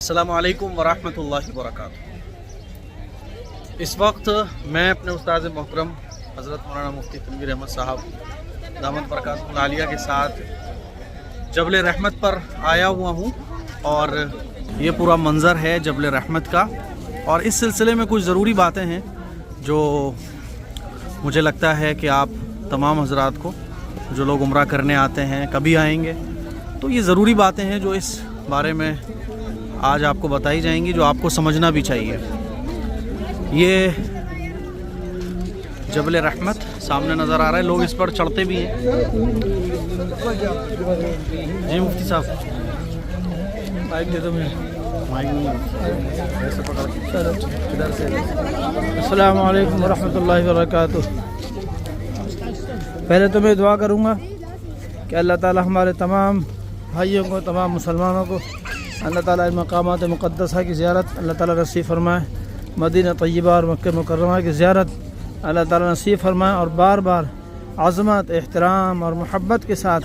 السلام علیکم ورحمۃ اللہ وبرکاتہ۔ اس وقت میں اپنے استاد محترم حضرت مولانا مفتی تنویر احمد صاحب دامت برکاتہ العالیہ کے ساتھ جبل رحمت پر آیا ہوا ہوں، اور یہ پورا منظر ہے جبل رحمت کا، اور اس سلسلے میں کچھ ضروری باتیں ہیں جو مجھے لگتا ہے کہ آپ تمام حضرات کو، جو لوگ عمرہ کرنے آتے ہیں، کبھی آئیں گے، تو یہ ضروری باتیں ہیں جو اس بارے میں آج آپ کو بتائی جائیں گی، جو آپ کو سمجھنا بھی چاہیے۔ یہ جبل رحمت سامنے نظر آ رہا ہے، لوگ اس پر چڑھتے بھی ہیں۔ جی مفتی صاحب مائک دے دو مجھے۔ السلام علیکم ورحمۃ اللہ وبرکاتہ۔ پہلے تو میں دعا کروں گا کہ اللہ تعالی ہمارے تمام بھائیوں کو، تمام مسلمانوں کو اللہ تعالیٰ ان مقامات مقدسہ کی زیارت اللہ تعالیٰ نصیب فرمائے، مدینہ طیبہ اور مکہ مکرمہ کی زیارت اللہ تعالیٰ نصیب فرمائے، اور بار بار عظمت، احترام اور محبت کے ساتھ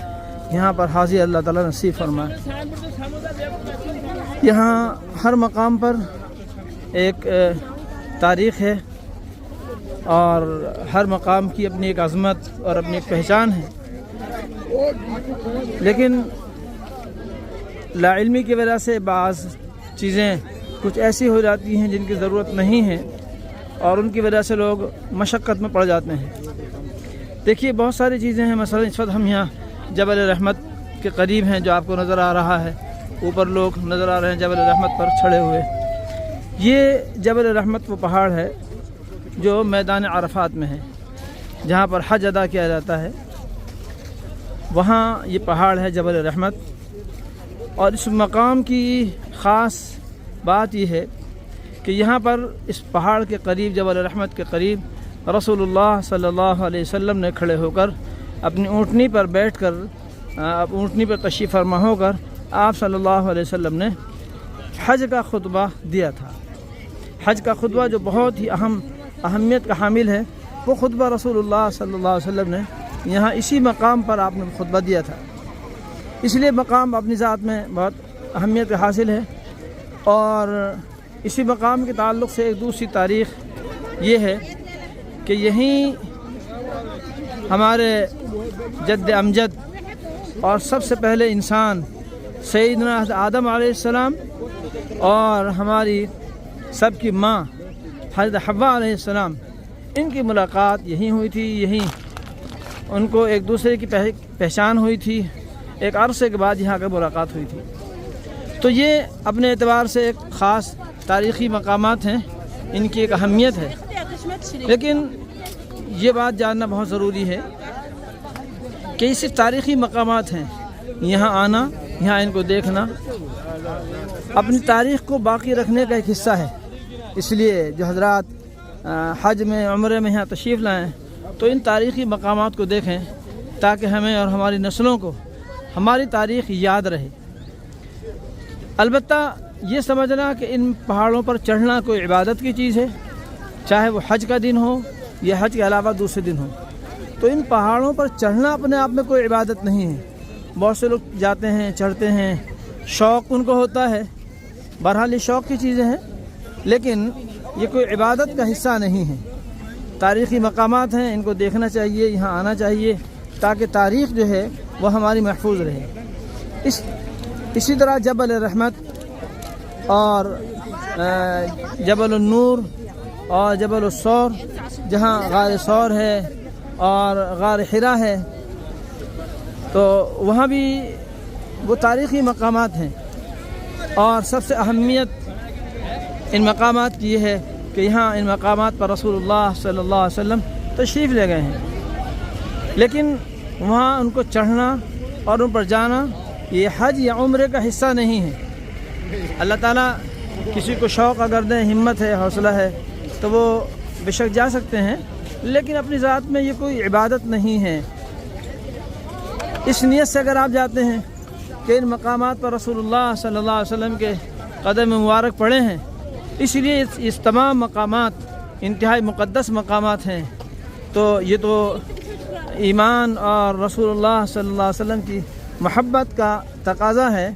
یہاں پر حاضری اللہ تعالیٰ نصیب فرمائے۔ یہاں ہر مقام پر ایک تاریخ ہے، اور ہر مقام کی اپنی ایک عظمت اور اپنی ایک پہچان ہے، لیکن لا علمی کی وجہ سے بعض چیزیں کچھ ایسی ہو جاتی ہیں جن کی ضرورت نہیں ہے، اور ان کی وجہ سے لوگ مشقت میں پڑ جاتے ہیں۔ دیکھیے بہت ساری چیزیں ہیں، مثلا اس وقت ہم یہاں جبل رحمت کے قریب ہیں، جو آپ کو نظر آ رہا ہے، اوپر لوگ نظر آ رہے ہیں جبل رحمت پر چھڑے ہوئے۔ یہ جبل رحمت وہ پہاڑ ہے جو میدان عرفات میں ہے، جہاں پر حج ادا کیا جاتا ہے، وہاں یہ پہاڑ ہے جبل رحمت۔ اور اس مقام کی خاص بات یہ ہے کہ یہاں پر اس پہاڑ کے قریب، جبل رحمت کے قریب، رسول اللہ صلی اللہ علیہ وسلم نے کھڑے ہو کر اپنی اونٹنی پر بیٹھ کر، اونٹنی پر تشریف فرما ہو کر آپ صلی اللہ علیہ وسلم نے حج کا خطبہ دیا تھا۔ حج کا خطبہ جو بہت ہی اہمیت کا حامل ہے، وہ خطبہ رسول اللہ صلی اللہ علیہ وسلم نے یہاں اسی مقام پر آپ نے خطبہ دیا تھا۔ اس لیے مقام اپنی ذات میں بہت اہمیت حاصل ہے، اور اسی مقام کے تعلق سے ایک دوسری تاریخ یہ ہے کہ یہیں ہمارے جد امجد اور سب سے پہلے انسان سیدنا آدم علیہ السلام اور ہماری سب کی ماں حضرت حوا علیہ السلام، ان کی ملاقات یہیں ہوئی تھی، یہیں ان کو ایک دوسرے کی پہچان ہوئی تھی، ایک عرصے کے بعد یہاں کا ملاقات ہوئی تھی۔ تو یہ اپنے اعتبار سے ایک خاص تاریخی مقامات ہیں، ان کی ایک اہمیت ہے، لیکن یہ بات جاننا بہت ضروری ہے کہ یہ صرف تاریخی مقامات ہیں، یہاں آنا، یہاں ان کو دیکھنا اپنی تاریخ کو باقی رکھنے کا ایک حصہ ہے۔ اس لیے جو حضرات حج میں، عمرے میں یہاں تشریف لائیں تو ان تاریخی مقامات کو دیکھیں، تاکہ ہمیں اور ہماری نسلوں کو ہماری تاریخ یاد رہے۔ البتہ یہ سمجھنا کہ ان پہاڑوں پر چڑھنا کوئی عبادت کی چیز ہے، چاہے وہ حج کا دن ہو یا حج کے علاوہ دوسرے دن ہو، تو ان پہاڑوں پر چڑھنا اپنے آپ میں کوئی عبادت نہیں ہے۔ بہت سے لوگ جاتے ہیں، چڑھتے ہیں، شوق ان کو ہوتا ہے، بہرحال یہ شوق کی چیزیں ہیں، لیکن یہ کوئی عبادت کا حصہ نہیں ہے۔ تاریخی مقامات ہیں، ان کو دیکھنا چاہیے، یہاں آنا چاہیے، تاکہ تاریخ جو ہے وہ ہماری محفوظ رہے۔ اسی طرح جبل رحمت اور جبل النور اور جبل الثور، جہاں غار ثور ہے اور غار حرا ہے، تو وہاں بھی وہ تاریخی مقامات ہیں، اور سب سے اہمیت ان مقامات کی یہ ہے کہ یہاں ان مقامات پر رسول اللہ صلی اللہ علیہ وسلم تشریف لے گئے ہیں، لیکن وہاں ان کو چڑھنا اور ان پر جانا یہ حج یا عمرے کا حصہ نہیں ہے۔ اللہ تعالیٰ کسی کو شوق اگر دیں، ہمت ہے، حوصلہ ہے، تو وہ بے شک جا سکتے ہیں، لیکن اپنی ذات میں یہ کوئی عبادت نہیں ہے۔ اس نیت سے اگر آپ جاتے ہیں کہ ان مقامات پر رسول اللہ صلی اللہ علیہ وسلم کے قدم مبارک پڑے ہیں، اس لیے اس تمام مقامات انتہائی مقدس مقامات ہیں، تو یہ تو ایمان اور رسول اللہ صلی اللہ علیہ وسلم کی محبت کا تقاضا ہے۔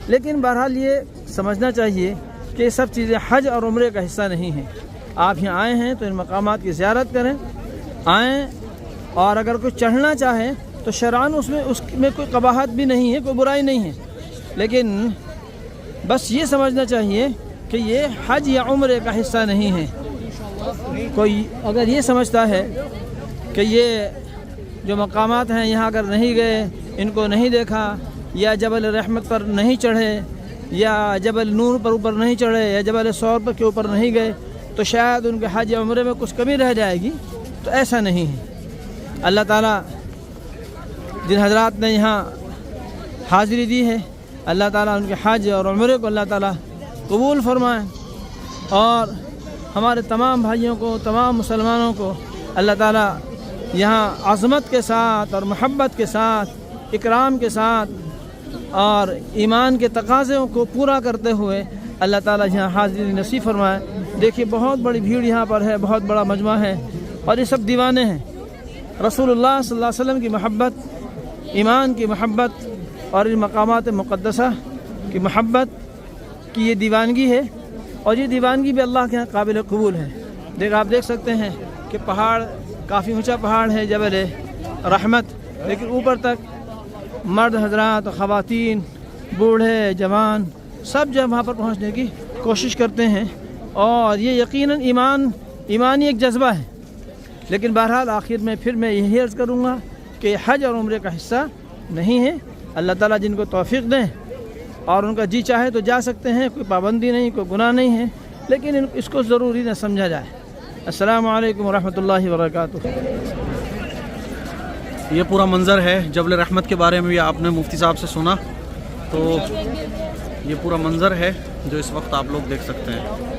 لیکن بہرحال یہ سمجھنا چاہیے کہ یہ سب چیزیں حج اور عمرے کا حصہ نہیں ہیں۔ آپ یہاں آئے ہیں تو ان مقامات کی زیارت کریں، آئیں، اور اگر کوئی چڑھنا چاہے تو شرعاً اس میں کوئی قباحت بھی نہیں ہے، کوئی برائی نہیں ہے، لیکن بس یہ سمجھنا چاہیے کہ یہ حج یا عمرے کا حصہ نہیں ہے۔ کوئی اگر یہ سمجھتا ہے کہ یہ جو مقامات ہیں یہاں اگر نہیں گئے، ان کو نہیں دیکھا، یا جبل رحمت پر نہیں چڑھے، یا جبل نور پر اوپر نہیں چڑھے، یا جبل ثور پر کے اوپر نہیں گئے، تو شاید ان کے حج یا عمرے میں کچھ کمی رہ جائے گی، تو ایسا نہیں ہے۔ اللہ تعالیٰ جن حضرات نے یہاں حاضری دی ہے، اللہ تعالیٰ ان کے حج اور عمرے کو اللہ تعالیٰ قبول فرمائے، اور ہمارے تمام بھائیوں کو، تمام مسلمانوں کو اللہ تعالیٰ یہاں عظمت کے ساتھ اور محبت کے ساتھ، اکرام کے ساتھ اور ایمان کے تقاضوں کو پورا کرتے ہوئے اللہ تعالیٰ یہاں حاضری نصیب فرمائے۔ دیکھیے بہت بڑی بھیڑ یہاں پر ہے، بہت بڑا مجمع ہے، اور یہ سب دیوانے ہیں۔ رسول اللہ صلی اللہ علیہ وسلم کی محبت، ایمان کی محبت اور ان مقامات مقدسہ کی محبت کی یہ دیوانگی ہے، اور یہ دیوانگی بھی اللہ کے یہاں قابل قبول ہے۔ آپ دیکھ سکتے ہیں کہ پہاڑ کافی اونچا پہاڑ ہے، جبل رحمت، لیکن اوپر تک مرد حضرات، خواتین، بوڑھے، جوان سب جب وہاں پر پہنچنے کی کوشش کرتے ہیں، اور یہ یقیناً ایمانی ایک جذبہ ہے۔ لیکن بہرحال آخر میں پھر میں یہی عرض کروں گا کہ یہ حج اور عمرے کا حصہ نہیں ہے۔ اللہ تعالیٰ جن کو توفیق دیں اور ان کا جی چاہے تو جا سکتے ہیں، کوئی پابندی نہیں، کوئی گناہ نہیں ہے، لیکن اس کو ضروری نہ سمجھا جائے۔ السلام علیکم ورحمۃ اللہ وبرکاتہ۔ یہ پورا منظر ہے جبل رحمت کے بارے میں بھی آپ نے مفتی صاحب سے سنا، تو یہ پورا منظر ہے جو اس وقت آپ لوگ دیکھ سکتے ہیں۔